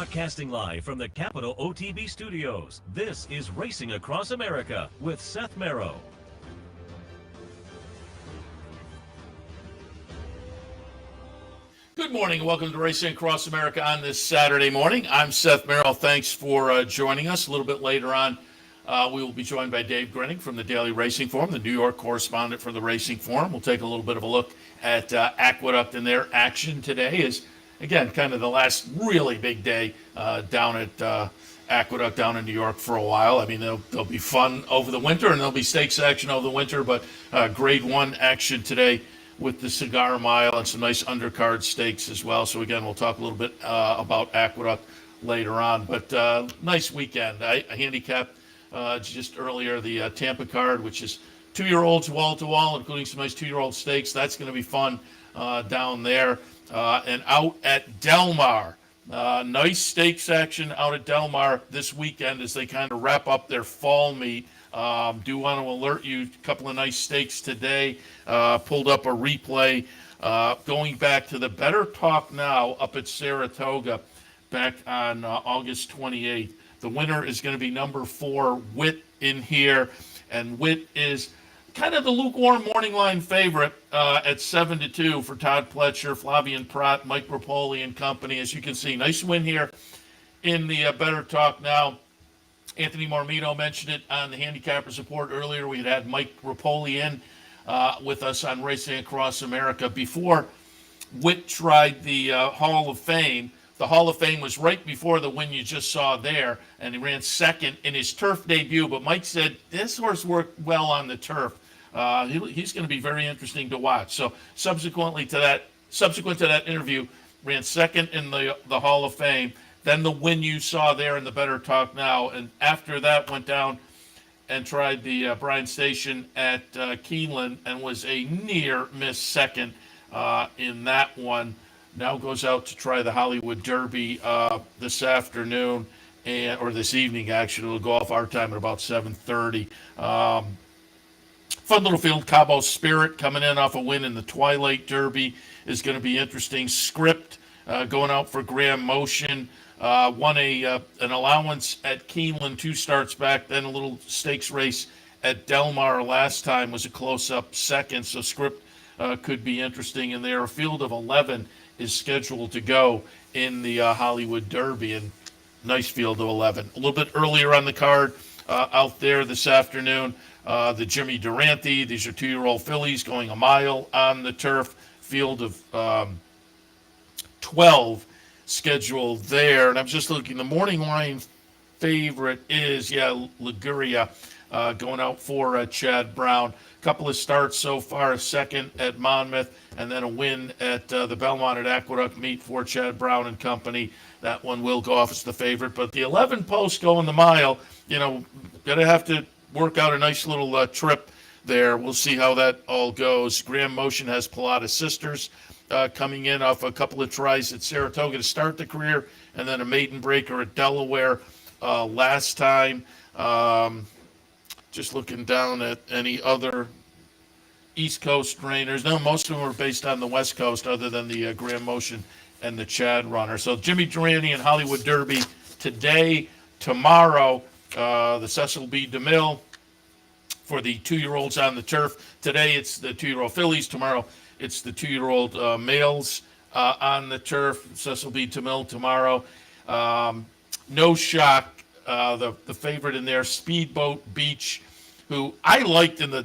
Broadcasting live from the Capital OTB studios, this is Racing Across America with Seth Merrow. Good morning and welcome to Racing Across America on this Saturday morning. I'm Seth Merrow. Thanks for joining us. A little bit later on, we will be joined by Dave Grening from the Daily Racing Forum, the New York correspondent for the Racing Forum. We'll take a little bit of a look at Aqueduct and their action today is, again, kind of the last really big day down at Aqueduct down in New York for a while. I mean, they'll be fun over the winter and there'll be stakes action over the winter, but grade one action today with the Cigar Mile and some nice undercard stakes as well. So again, we'll talk a little bit about Aqueduct later on, but nice weekend. I handicapped just earlier the Tampa card, which is 2-year-olds wall to wall, including some nice 2-year-old stakes. That's going to be fun down there. And out at Del Mar, nice stakes action out at Del Mar this weekend as they kind of wrap up their fall meet. Do want to alert you, a couple of nice stakes today. Pulled up a replay going back to the Better Talk Now up at Saratoga back on August 28th. The winner is going to be number 4, Wit in here. And Wit is kind of the lukewarm morning line favorite at 7-2 for Todd Pletcher, Flavien Prat, Mike Rapoli and company. As you can see, nice win here in the Better Talk Now. Anthony Marmito mentioned it on the Handicappers Report earlier. We had Mike Rapoli in with us on Racing Across America before Witt tried the Hall of Fame. The Hall of Fame was right before the win you just saw there, and he ran second in his turf debut. But Mike said this horse worked well on the turf. He's going to be very interesting to watch. So subsequent to that interview, ran second in the Hall of Fame. Then the win you saw there in the Better Talk Now, and after that went down and tried the Bryan Station at Keeneland and was a near miss second in that one. Now goes out to try the Hollywood Derby this afternoon, or this evening actually. It'll go off our time at about 7:30. Fun little field. Cabo Spirit coming in off a win in the Twilight Derby is going to be interesting. Script going out for Graham Motion. Won an allowance at Keeneland 2 starts back, then a little stakes race at Del Mar last time was a close-up second, so Script could be interesting. And there, a field of 11 is scheduled to go in the Hollywood Derby, and nice field of 11. A little bit earlier on the card out there this afternoon, the Jimmy Durante. These are 2-year-old fillies going a mile on the turf. Field of 12 scheduled there. And I'm just looking, the morning line favorite is, Liguria going out for Chad Brown. Couple of starts so far, second at Monmouth, and then a win at the Belmont at Aqueduct meet for Chad Brown and company. That one will go off as the favorite. But the 11 post going the mile, gonna have to work out a nice little trip there. We'll see how that all goes. Graham Motion has Pilatus Sisters coming in off a couple of tries at Saratoga to start the career, and then a maiden breaker at Delaware last time. Just looking down at any other East Coast trainers. No, most of them are based on the West Coast other than the Graham Motion and the Chad Runner. So Jimmy Durante and Hollywood Derby today. Tomorrow, the Cecil B. DeMille for the 2-year-olds on the turf. Today it's the 2-year-old fillies. Tomorrow it's the 2-year-old males on the turf. Cecil B. DeMille tomorrow. No shock. The favorite in there, Speedboat Beach, who I liked in the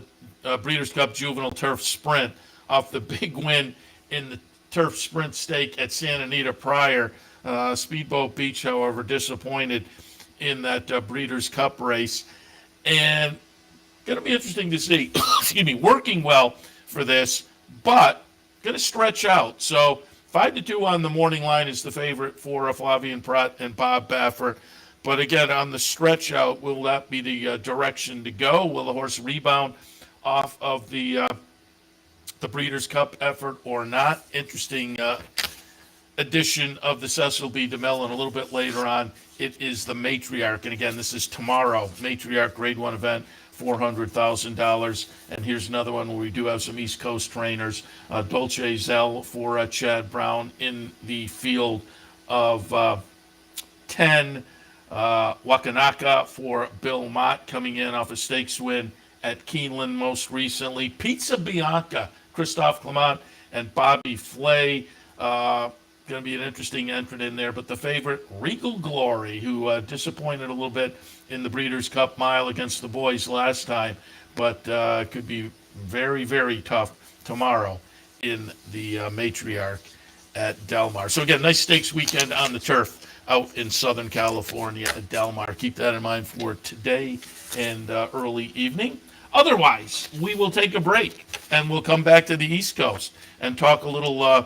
Breeders' Cup Juvenile Turf Sprint off the big win in the Turf Sprint Stake at Santa Anita prior. Speedboat Beach, however, disappointed in that Breeders' Cup race. And going to be interesting to see, working well for this, but going to stretch out. So 5-2 on the morning line is the favorite for Flavien Prat and Bob Baffert. But again, on the stretch out, will that be the direction to go? Will the horse rebound off of the Breeders' Cup effort or not? Interesting edition of the Cecil B. DeMille, and a little bit later on, it is the Matriarch. And again, this is tomorrow, Matriarch Grade 1 event, $400,000. And here's another one where we do have some East Coast trainers. Dolce Zell for Chad Brown in the field of 10. Wakanaka for Bill Mott coming in off a stakes win at Keeneland most recently. Pizza Bianca, Christophe Clement and Bobby Flay. Going to be an interesting entrant in there. But the favorite, Regal Glory, who disappointed a little bit in the Breeders' Cup Mile against the boys last time, but could be very, very tough tomorrow in the Matriarch at Del Mar. So again, nice stakes weekend on the turf out in Southern California at Del Mar. Keep that in mind for today and early evening. Otherwise, we will take a break and we'll come back to the East Coast and talk a little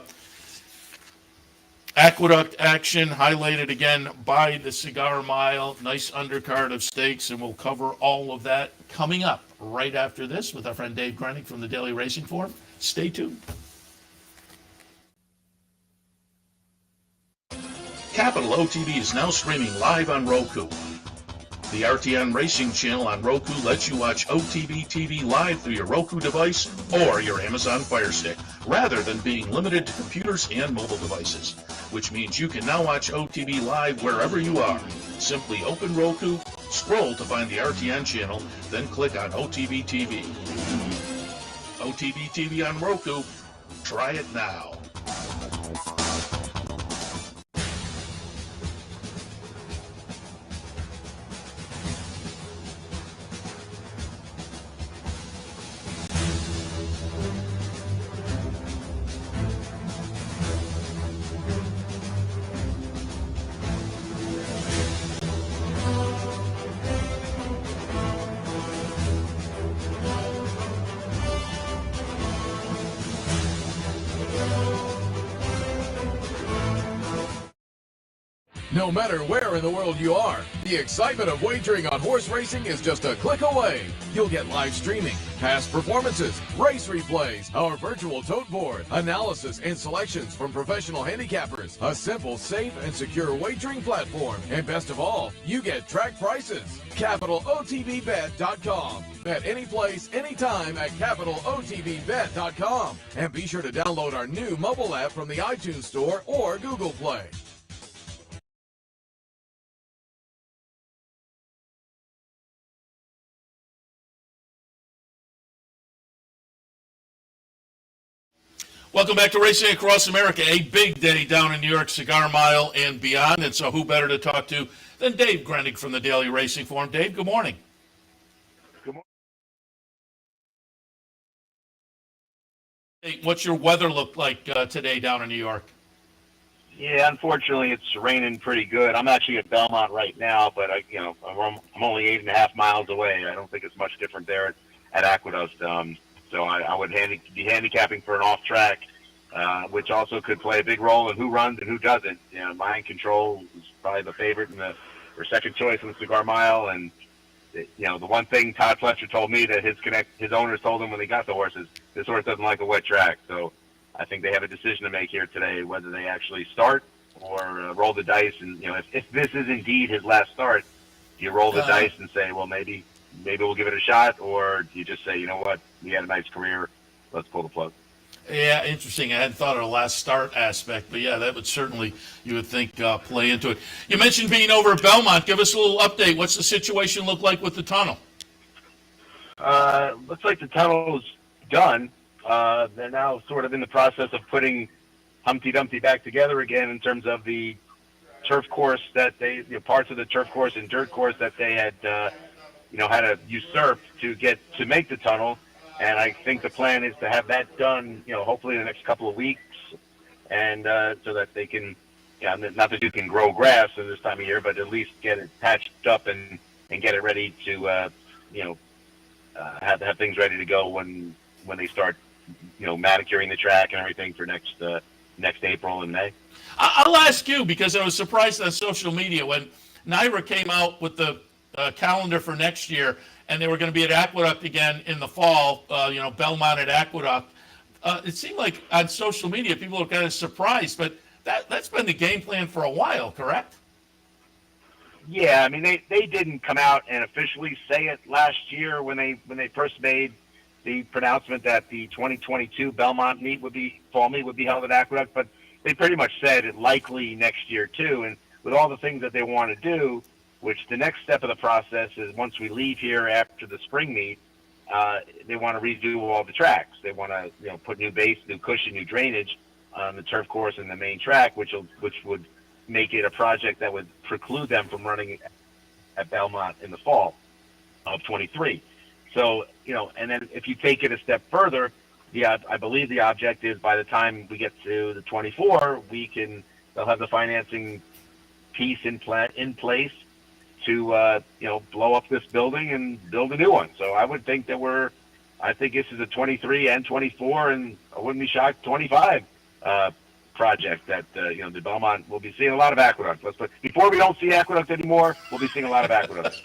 Aqueduct action, highlighted again by the Cigar Mile. Nice undercard of stakes, and we'll cover all of that coming up right after this with our friend Dave Grening from the Daily Racing Form. Stay tuned. Capital OTB is now streaming live on Roku. The RTN Racing channel on Roku lets you watch OTB TV live through your Roku device or your Amazon Fire Stick, rather than being limited to computers and mobile devices, which means you can now watch OTB live wherever you are. Simply open Roku, scroll to find the RTN channel, then click on OTB TV. OTB TV on Roku. Try it now. No matter where in the world you are, the excitement of wagering on horse racing is just a click away. You'll get live streaming, past performances, race replays, our virtual tote board, analysis and selections from professional handicappers, a simple, safe, and secure wagering platform, and best of all, you get track prices. CapitalOTBBet.com. Bet any place, anytime at CapitalOTBBet.com. And be sure to download our new mobile app from the iTunes Store or Google Play. Welcome back to Racing Across America, a big day down in New York, Cigar Mile and beyond. And so who better to talk to than Dave Grening from the Daily Racing Form. Dave, good morning. Good morning. Hey, what's your weather look like today down in New York? Yeah, unfortunately, it's raining pretty good. I'm actually at Belmont right now, but I'm only 8.5 miles away. I don't think it's much different there at Aqueduct. So I would be handicapping for an off track, which also could play a big role in who runs and who doesn't. You know, Mind Control is probably the favorite or second choice in the Cigar Mile. And the one thing Todd Fletcher told me that his owners told him when they got the horses, this horse doesn't like a wet track. So I think they have a decision to make here today, whether they actually start or roll the dice. And if this is indeed his last start, do you roll the dice and say, well, maybe we'll give it a shot, or do you just say, you know what, we had a nice career, let's pull the plug? Yeah, interesting. I hadn't thought of the last start aspect, but yeah, that would certainly, you would think, play into it. You mentioned being over at Belmont. Give us a little update. What's the situation look like with the tunnel? Looks like the tunnel's done. They're now sort of in the process of putting Humpty Dumpty back together again in terms of the turf course that parts of the turf course and dirt course that they had had to usurp to make the tunnel. And I think the plan is to have that done, hopefully in the next couple of weeks, and so that they can, not that you can grow grass at this time of year, but at least get it patched up and get it ready to, have things ready to go when they start, manicuring the track and everything for next April and May. I'll ask you, because I was surprised on social media when NYRA came out with the calendar for next year, and they were going to be at Aqueduct again in the fall, Belmont at Aqueduct. It seemed like on social media people were kind of surprised, but that's been the game plan for a while, correct? Yeah, I mean, they didn't come out and officially say it last year when they first made the pronouncement that the 2022 Belmont fall meet would be held at Aqueduct, but they pretty much said it likely next year too, and with all the things that they want to do, which the next step of the process is once we leave here after the spring meet, they want to redo all the tracks. They want to, put new base, new cushion, new drainage on the turf course and the main track, which would make it a project that would preclude them from running at Belmont in the fall of 23. So, and then if you take it a step further, I believe the object is by the time we get to the 24, they'll have the financing piece in place to, blow up this building and build a new one. So I would think I think this is a 23 and 24, and I wouldn't be shocked 25 project that, the Belmont will be seeing a lot of Aqueduct. Before we don't see Aqueduct anymore, we'll be seeing a lot of Aqueduct.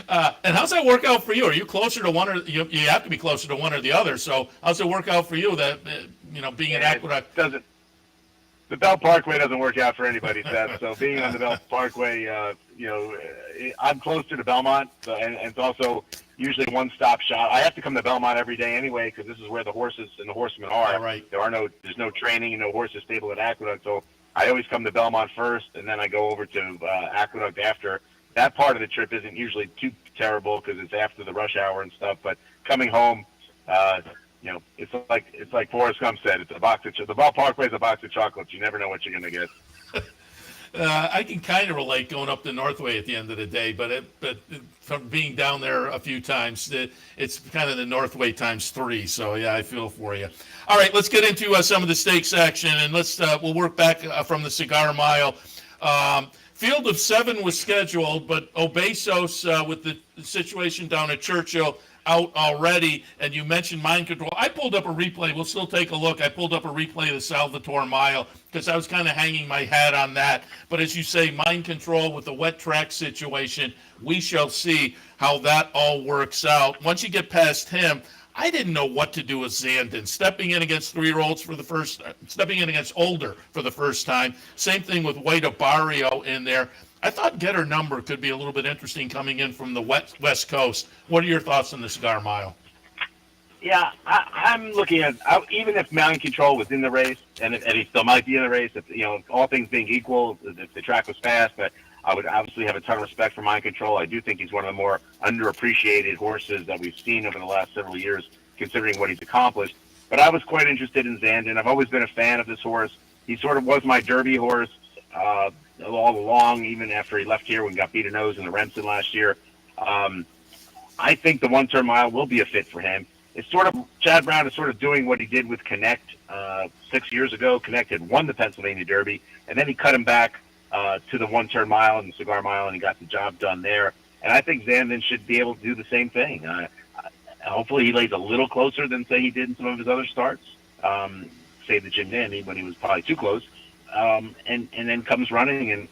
And how's that work out for you? Are you closer to one, or you have to be closer to one or the other? So how's it work out for you that, being an Aqueduct? The Bell Parkway doesn't work out for anybody, Seth. So being on the Bell Parkway, I'm closer to Belmont, and it's also usually a one-stop shop. I have to come to Belmont every day anyway because this is where the horses and the horsemen are. All right. There's no training and no horses stable at Aqueduct, so I always come to Belmont first, and then I go over to Aqueduct after. That part of the trip isn't usually too terrible because it's after the rush hour and stuff. But coming home, it's like Forrest Gump said, the Bell Parkway is a box of chocolates. You never know what you're going to get. I can kind of relate going up the Northway at the end of the day, but from being down there a few times, it's kind of the Northway times 3. So yeah, I feel for you. All right, let's get into some of the stakes action, and we'll work back from the Cigar Mile. Field of 7 was scheduled, but Obesos with the situation down at Churchill out already, and you mentioned Mind Control. I pulled up a replay. We'll still take a look. I pulled up a replay of the Salvatore Mile because I was kind of hanging my hat on that. But as you say, Mind Control with the wet track situation, we shall see how that all works out. Once you get past him, I didn't know what to do with Zandon. Stepping in against older for the first time. Same thing with Wade Barrio in there. I thought Get Her Number could be a little bit interesting coming in from the West Coast. What are your thoughts on the Cigar Mile? Yeah, I'm looking at, even if Mind Control was in the race, and he still might be in the race, if all things being equal, if the track was fast, but I would obviously have a ton of respect for Mind Control. I do think he's one of the more underappreciated horses that we've seen over the last several years, considering what he's accomplished. But I was quite interested in Zandon. I've always been a fan of this horse. He sort of was my Derby horse all along, even after he left here when he got beat a nose in the Remsen last year. I think the one-turn mile will be a fit for him. It's sort of, Chad Brown is sort of doing what he did with Connect 6 years ago. Connect had won the Pennsylvania Derby, and then he cut him back to the one-turn mile and the Cigar Mile, and he got the job done there. And I think Zandon should be able to do the same thing. Hopefully he lays a little closer than, say, he did in some of his other starts, say the Jim Dandy, when he was probably too close. And then comes running, and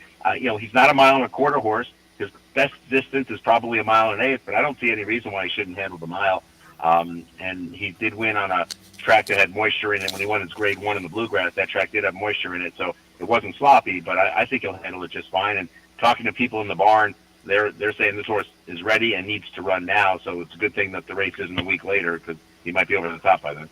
he's not a 1.25 mile horse. His best distance is probably 1.1 1/8, but I don't see any reason why he shouldn't handle the mile. And he did win on a track that had moisture in it when he won his Grade 1 in the Bluegrass. That track did have moisture in it, so it wasn't sloppy, but I think he'll handle it just fine. And talking to people in the barn, they're saying this horse is ready and needs to run now, so it's a good thing that the race isn't a week later because he might be over the top by then.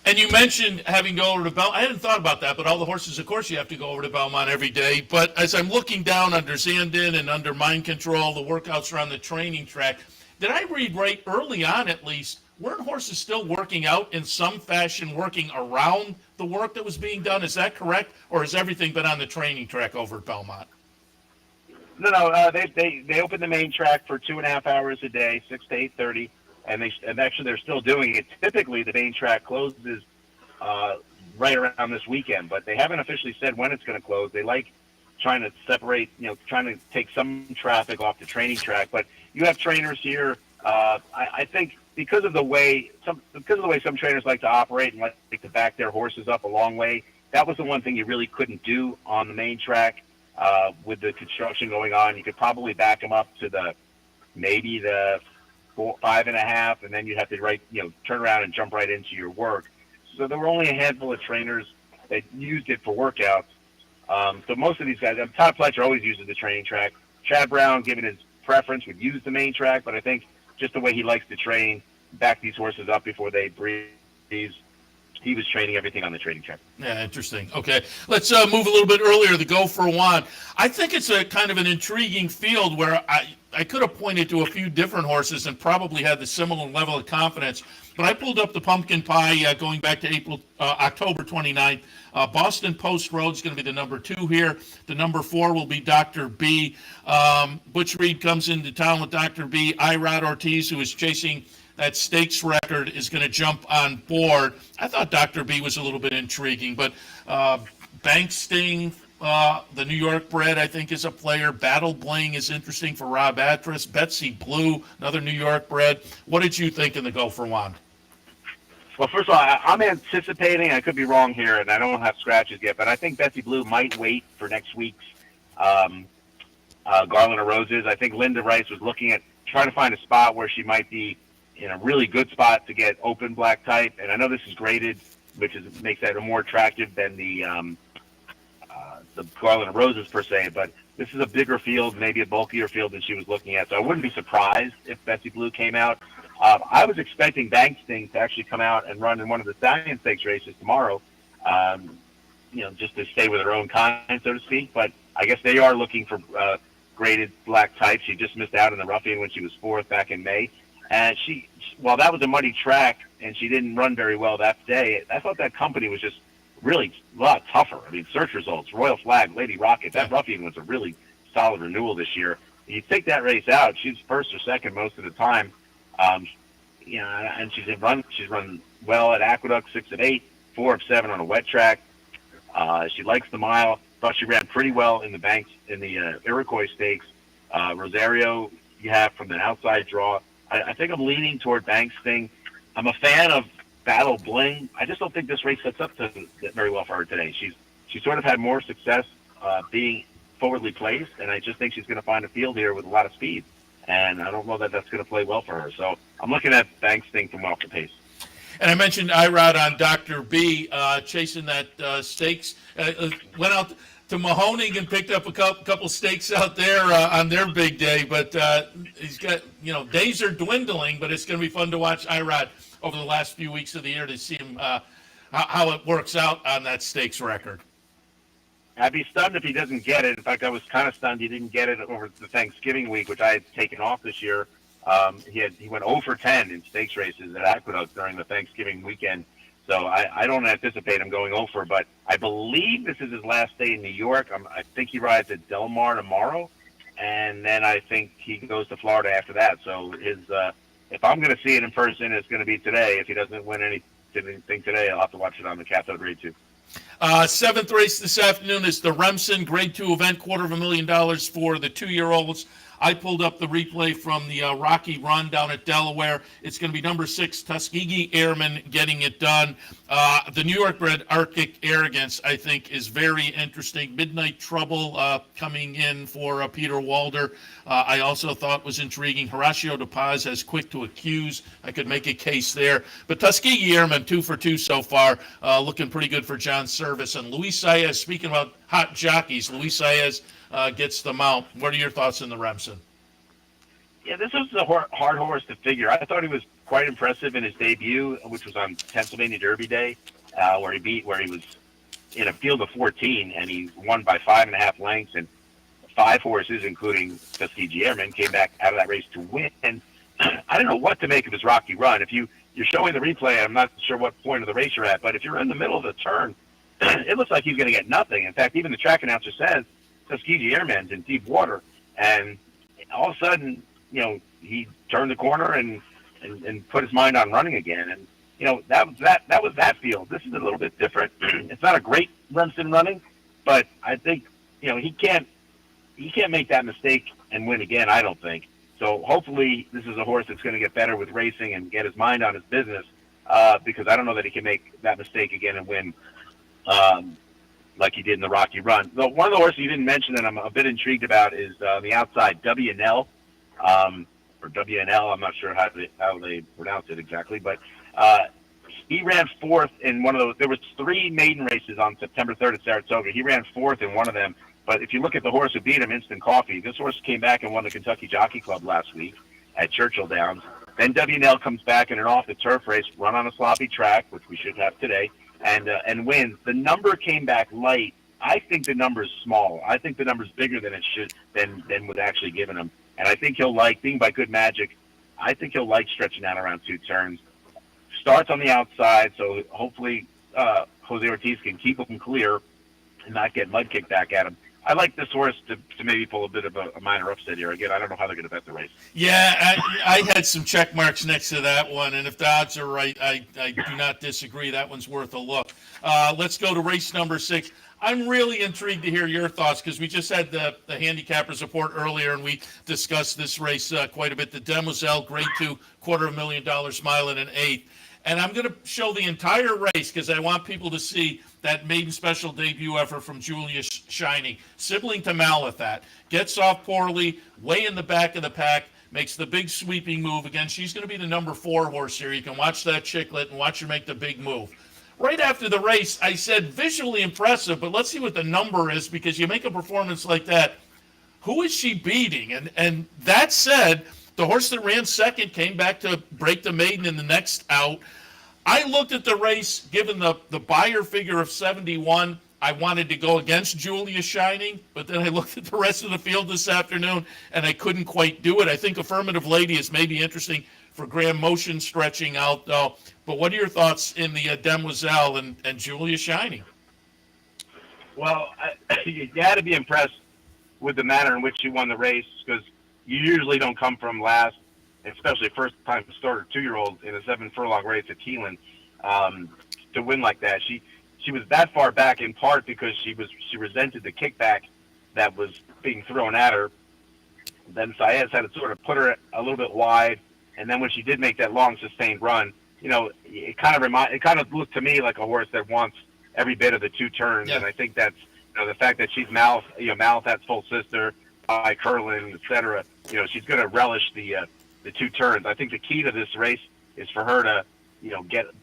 And you mentioned having to go over to Belmont. I hadn't thought about that, but all the horses, of course, you have to go over to Belmont every day. But as I'm looking down under Zandon and under Mind Control, the workouts are on the training track. Did I read right early on, at least, weren't horses still working out in some fashion, working around the work that was being done? Is that correct? Or has everything been on the training track over at Belmont? No, they open the main track for 2.5 hours a day, 6 to 8:30. And actually they're still doing it. Typically, the main track closes right around this weekend, but they haven't officially said when it's going to close. They like trying to separate, trying to take some traffic off the training track. But you have trainers here. I think because of the way some trainers like to operate and like to back their horses up a long way, that was the one thing you really couldn't do on the main track with the construction going on. You could probably back them up to maybe the 5.5, and then you'd have to turn around and jump right into your work. So there were only a handful of trainers that used it for workouts. So most of these guys, Todd Fletcher always uses the training track. Chad Brown, given his preference, would use the main track, but I think just the way he likes to train, back these horses up before they breeze, he was training everything on the training track. Yeah, interesting. Okay, let's move a little bit earlier. The Go for Wand. I think it's a kind of an intriguing field where I could have pointed to a few different horses and probably had the similar level of confidence. But I pulled up the Pumpkin Pie going back to October 29th. Boston Post Road is going to be the number 2 here. The number 4 will be Dr. B. Butch Reed comes into town with Dr. B. Irod Ortiz, who is chasing that stakes record, is going to jump on board. I thought Dr. B was a little bit intriguing, but Bank Sting, the New York bred, I think, is a player. Battle Bling is interesting for Rob Atras. Betsy Blue, another New York bred. What did you think in the Go for Wand? Well, first of all, I'm anticipating, I could be wrong here, and I don't have scratches yet, but I think Betsy Blue might wait for next week's Garland of Roses. I think Linda Rice was looking at trying to find a spot where she might be in a really good spot to get open black type. And I know this is graded, which makes that more attractive than the Garland of Roses per se, but this is a bigger field, maybe a bulkier field than she was looking at. So I wouldn't be surprised if Betsy Blue came out. I was expecting Bank Sting to actually come out and run in one of the Stallion Stakes races tomorrow, just to stay with her own kind, so to speak. But I guess they are looking for graded black type. She just missed out in the Ruffian when she was 4th back in May. And while that was a muddy track and she didn't run very well that day, I thought that company was just really a lot tougher. I mean, search results, Royal Flag, Lady Rocket, that Ruffian was a really solid renewal this year. You take that race out, she's 1st or 2nd most of the time. And she's run well at Aqueduct, 6 of 8, 4 of 7 on a wet track. She likes the mile. Thought she ran pretty well in the Iroquois Stakes. Rosario, you have from the outside draw. I think I'm leaning toward Bank Sting. I'm a fan of Battle Bling. I just don't think this race sets up to get very well for her today. She sort of had more success being forwardly placed, and I just think she's going to find a field here with a lot of speed. And I don't know that that's going to play well for her. So I'm looking at Bank Sting from off the pace. And I mentioned Irod on Dr. B, chasing that stakes. Went out to Mahoning and picked up a couple stakes out there on their big day. But he's got, days are dwindling, but it's going to be fun to watch Irod over the last few weeks of the year to see him how it works out on that stakes record. I'd be stunned if he doesn't get it. In fact, I was kind of stunned he didn't get it over the Thanksgiving week, which I had taken off this year. He went 0 for 10 in stakes races at Aqueduct during the Thanksgiving weekend. So I don't anticipate him going 0 for, but I believe this is his last day in New York. I think he rides at Del Mar tomorrow, and then I think he goes to Florida after that. So if I'm going to see it in person, it's going to be today. If he doesn't win anything today, I'll have to watch it on the Cathode Grade 2. 7th race this afternoon is the Remsen Grade 2 event, $250,000 for the 2-year-olds. I pulled up the replay from the Rocky Run down at Delaware. It's going to be number 6, Tuskegee Airman, getting it done. The New York bred Arctic Arrogance, I think, is very interesting. Midnight Trouble coming in for Peter Walder. I also thought was intriguing. Horacio de Paz has Quick to Accuse. I could make a case there. But Tuskegee Airman, 2 for 2 so far, looking pretty good for John Service. And Luis Saez, speaking about hot jockeys, Luis Saez gets the mount. What are your thoughts on the Remsen? Yeah, this was a hard horse to figure. I thought he was quite impressive in his debut, which was on Pennsylvania Derby Day, where he was in a field of 14, and he won by 5.5 lengths, and 5 horses, including Tuskegee Airman, came back out of that race to win. And I don't know what to make of his Rocky Run. If you're showing the replay, I'm not sure what point of the race you're at, but if you're in the middle of the turn, it looks like he's going to get nothing. In fact, even the track announcer says Tuskegee Airman's in deep water, and all of a sudden, he turned the corner and put his mind on running again. And that was that field. This is a little bit different. It's not a great Remsen running, but I think he can't make that mistake and win again. I don't think so. Hopefully, this is a horse that's going to get better with racing and get his mind on his business, because I don't know that he can make that mistake again and win. Like he did in the Rocky Run. One of the horses you didn't mention that I'm a bit intrigued about is the outside WNL, or WNL. I'm not sure how they pronounce it exactly, but he ran 4th in one of those. There was 3 maiden races on September 3rd at Saratoga. He ran 4th in one of them. But if you look at the horse who beat him, Instant Coffee, this horse came back and won the Kentucky Jockey Club last week at Churchill Downs. Then WNL comes back in an off-the-turf race, run on a sloppy track, which we should have today, and wins. The number came back light. I think the number's small. I think the number's bigger than it should than was actually given him. And I think he'll like, being by good magic, I think he'll like stretching out around 2 turns. Starts on the outside, so hopefully Jose Ortiz can keep him clear and not get mud kicked back at him. I like this horse to maybe pull a bit of a minor upset here. Again, I don't know how they're going to bet the race. Yeah, I had some check marks next to that one, and if the odds are right, I do not disagree. That one's worth a look. Let's go to race number 6. I'm really intrigued to hear your thoughts because we just had the handicappers report earlier, and we discussed this race quite a bit. The Demoiselle, grade 2, $250,000 mile in an 8th. And I'm going to show the entire race because I want people to see that maiden special debut effort from Julia Shining. Sibling to Malathat. Gets off poorly, way in the back of the pack, makes the big sweeping move. Again, she's going to be the number 4 horse here. You can watch that chicklet and watch her make the big move. Right after the race, I said visually impressive, but let's see what the number is because you make a performance like that. Who is she beating? And that said, the horse that ran second came back to break the maiden in the next out. I looked at the race, given the buyer figure of 71, I wanted to go against Julia Shining, but then I looked at the rest of the field this afternoon, and I couldn't quite do it. I think Affirmative Lady is maybe interesting for Graham Motion stretching out, though. But what are your thoughts in the Demoiselle and Julia Shining? Well, you had to be impressed with the manner in which she won the race because you usually don't come from last, especially first-time starter 2-year-old in a 7-furlong race at Keeneland, to win like that. She was that far back in part because she resented the kickback that was being thrown at her. Then Saez had to sort of put her a little bit wide, and then when she did make that long sustained run, it kind of looked to me like a horse that wants every bit of the 2 turns, and I think that's the fact that she's Malathat's full sister, by Curlin, et cetera. She's going to relish the 2 turns. I think the key to this race is for her to,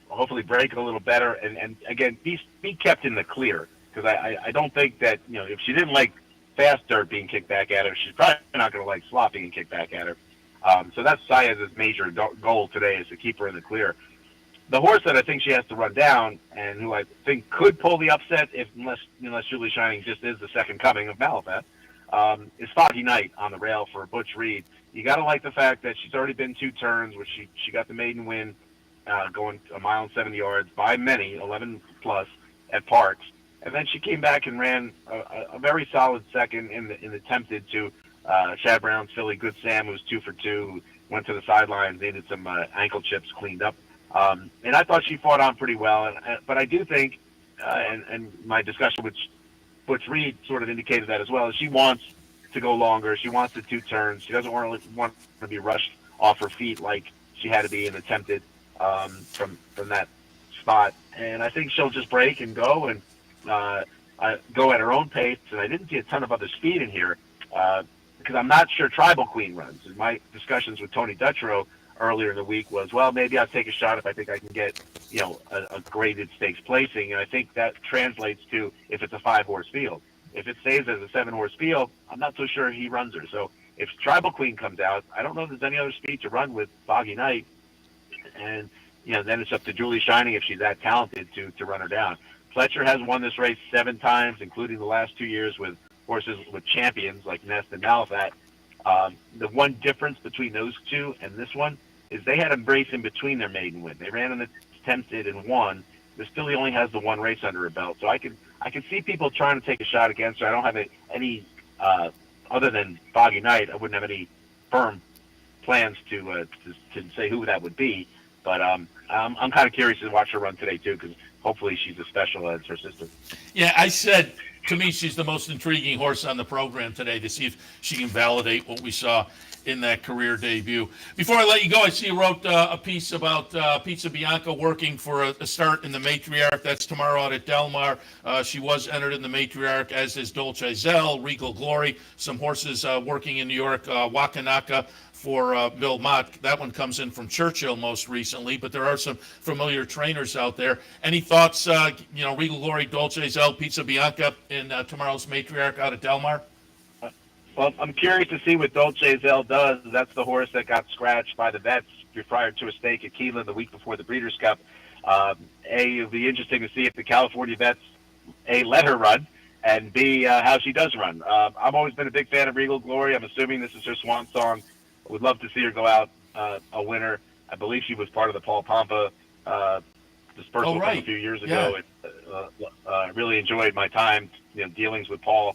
hopefully break it a little better and again, be kept in the clear. Because I don't think that, if she didn't like fast dirt being kicked back at her, she's probably not going to like slop being kicked back at her. So that's Saez's major goal today is to keep her in the clear. The horse that I think she has to run down and who I think could pull the upset unless Julie Shining just is the second coming of Malathat, is Foggy Night on the rail for Butch Reed. You got to like the fact that she's already been 2 turns, which she got the maiden win going 1 mile and 70 yards by many, 11 plus at Parks. And then she came back and ran a very solid second in the tempted to Shad Brown's filly Good Sam, who was 2 for 2, went to the sidelines, needed some ankle chips cleaned up. And I thought she fought on pretty well. But I do think, and my discussion with Butch Reed sort of indicated that as well, is she wants to go longer. She wants the 2 turns. She doesn't want to be rushed off her feet like she had to be in the tempted from that spot. And I think she'll just break and go and go at her own pace. And I didn't see a ton of other speed in here because I'm not sure Tribal Queen runs. And my discussions with Tony Dutrow earlier in the week was, well, maybe I'll take a shot if I think I can get, a graded stakes placing. And I think that translates to if it's a 5-horse field. If it stays as a 7-horse field, I'm not so sure he runs her. So if Tribal Queen comes out, I don't know if there's any other speed to run with Foggy Night. And, then it's up to Julie Shining if she's that talented to run her down. Fletcher has won this race 7 times, including the last 2 years with horses with champions like Nest and Malathat. The one difference between those 2 and this one is they had a race in between their maiden win. They ran in the tempted and won. This filly only has the 1 race under her belt. So I can see people trying to take a shot against her. I don't have any other than Foggy Night. I wouldn't have any firm plans to say who that would be. But I'm kind of curious to watch her run today too, because hopefully she's as special as her sister. Yeah, I said to me she's the most intriguing horse on the program today to see if she can validate what we saw in that career debut. Before I let you go, I see you wrote a piece about Pizza Bianca working for a start in the Matriarch. That's tomorrow out at Del Mar. She was entered in the Matriarch, as is Dolce Zell, Regal Glory, some horses working in New York, Wakanaka for Bill Mott. That one comes in from Churchill most recently, but there are some familiar trainers out there. Any thoughts, Regal Glory, Dolce Zell, Pizza Bianca in tomorrow's Matriarch out at Del Mar? Well, I'm curious to see what Dolce Zell does. That's the horse that got scratched by the vets prior to a stake at Keeneland the week before the Breeders' Cup. It'll be interesting to see if the California vets, A, let her run, and B, how she does run. I've always been a big fan of Regal Glory. I'm assuming this is her swan song. I would love to see her go out a winner. I believe she was part of the Paul Pompa dispersal from a few years ago. I really enjoyed my time, dealings with Paul,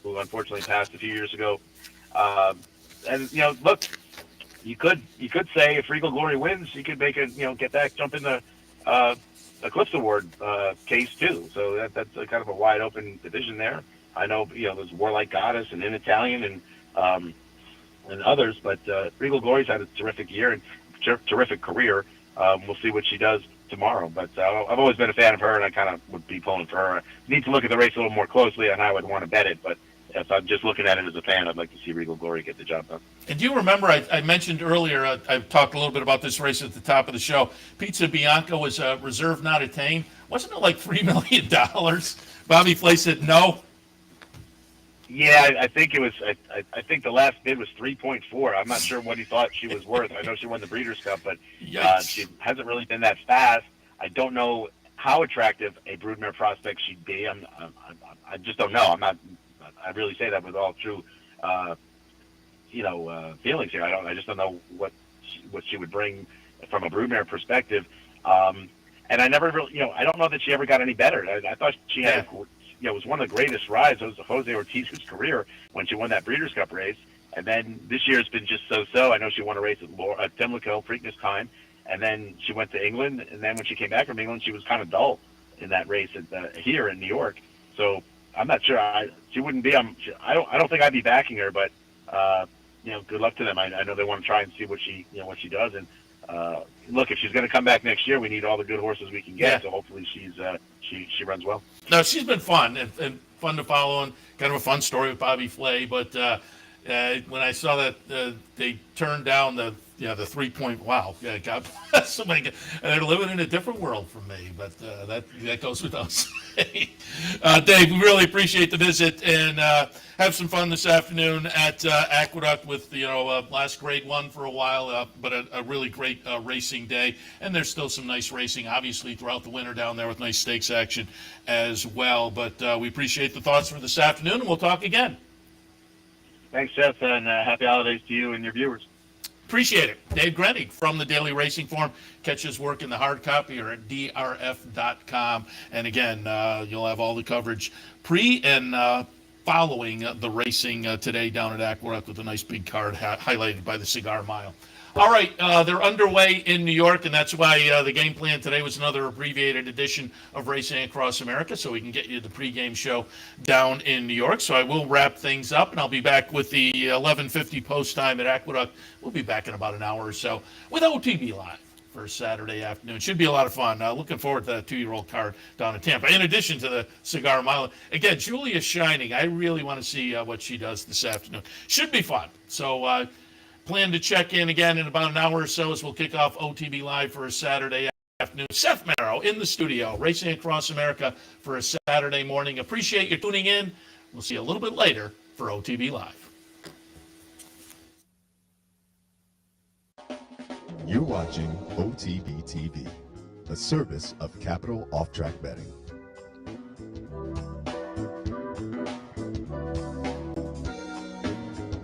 who unfortunately passed a few years ago. And look, you could say if Regal Glory wins, she could make get that jump in the Eclipse Award case too. So that's a kind of a wide open division there. I know there's Warlike Goddess and In Italian and others, but Regal Glory's had a terrific year and terrific career. We'll see what she does tomorrow, but I've always been a fan of her, and I kind of would be pulling for her. I need to look at the race a little more closely, and I would want to bet it, but if I'm just looking at it as a fan, I'd like to see Regal Glory get the job done. And do you remember, I mentioned earlier, I've talked a little bit about this race at the top of the show. Pizza Bianca was reserve not attained. Wasn't it like $3 million? Bobby Flay said no. Yeah, I think it was. I think the last bid was 3.4. I'm not sure what he thought she was worth. I know she won the Breeders' Cup, but she hasn't really been that fast. I don't know how attractive a broodmare prospect she'd be. I just don't know. I really say that with all true, feelings here. I just don't know what she would bring from a broodmare perspective. And I never really, I don't know that she ever got any better. I thought she had. It was one of the greatest rides of Jose Ortiz's career when she won that Breeders' Cup race. And then this year it's been just so-so. I know she won a race at Pimlico, Preakness time, and then she went to England. And then when she came back from England, she was kind of dull in that race here in New York. So I'm not sure. She wouldn't be. I don't think I'd be backing her, but good luck to them. I know they want to try and see what she does. And look, if she's going to come back next year, we need all the good horses we can get. Yeah. So hopefully she runs well. No, she's been fun and fun to follow, and kind of a fun story with Bobby Flay. But when I saw that they turned down the 3-point, wow, God bless them. And they're living in a different world from me, but that goes without saying. Dave, we really appreciate the visit, and have some fun this afternoon at Aqueduct with last grade one for a while, but a really great racing day. And there's still some nice racing, obviously, throughout the winter down there with nice stakes action as well. But we appreciate the thoughts for this afternoon, and we'll talk again. Thanks, Seth, and happy holidays to you and your viewers. Appreciate it. Dave Grening from the Daily Racing Form. Catch his work in the hard copy or at drf.com. And again, you'll have all the coverage pre and following the racing today down at Aqueduct with a nice big card highlighted by the Cigar Mile. All right, they're underway in New York, and that's why the game plan today was another abbreviated edition of Racing Across America, so we can get you the pregame show down in New York. So I will wrap things up, and I'll be back with the 11:50 post time at Aqueduct. We'll be back in about an hour or so with OTB Live for Saturday afternoon. Should be a lot of fun. Looking forward to that 2-year-old card down in Tampa. In addition to the Cigar Mile, again, Julia's shining. I really want to see what she does this afternoon. Should be fun. So plan to check in again in about an hour or so as we'll kick off OTB Live for a Saturday afternoon. Seth Merrow in the studio, Racing Across America for a Saturday morning. Appreciate you tuning in. We'll see you a little bit later for OTB Live. You're watching OTB TV, a service of Capital Off Track Betting.